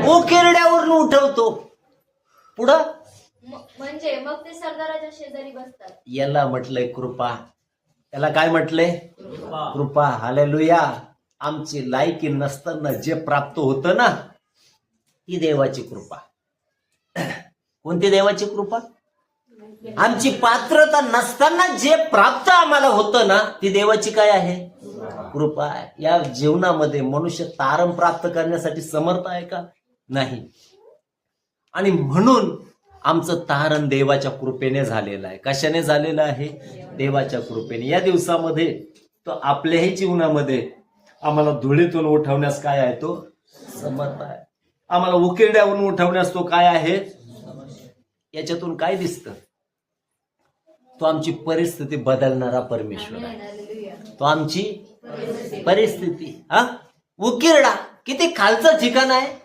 उकिरड्यावरून उठवतो. पुढं म्हणजे मग ते सरदाराच्या शेजारी बसतात. याला म्हटलंय कृपा. याला काय म्हटलंय? कृपा. हालेलुया. आमची लायकी नसताना जे प्राप्त होतं ना, ती देवाची कृपा. कोणती देवाची कृपा? आमची पात्रता नसताना जे प्राप्त आम्हाला होतं ना, ती देवाची काय आहे? कृपा आहे. या जीवनामध्ये मनुष्य तारण प्राप्त करण्यासाठी समर्थ आहे का? नाही. आणि म्हणून आमचं तारण देवाच्या कृपेने झालेलं आहे. कशाने झालेलं आहे? देवाच्या कृपेने. या दिवसामध्ये तो आपल्याही जीवनामध्ये आम्हाला धुळीतून उठवण्यास काय आहे? तो समर्थ आहे. आम्हाला उकिरड्यावरून उठवण्यास तो काय आहे? याच्यातून काय दिसतं? तो आमची परिस्थिती बदलणारा परमेश्वर आहे. तो आमची परिस्थिती. उकिरडा किती खालचं ठिकाण आहे.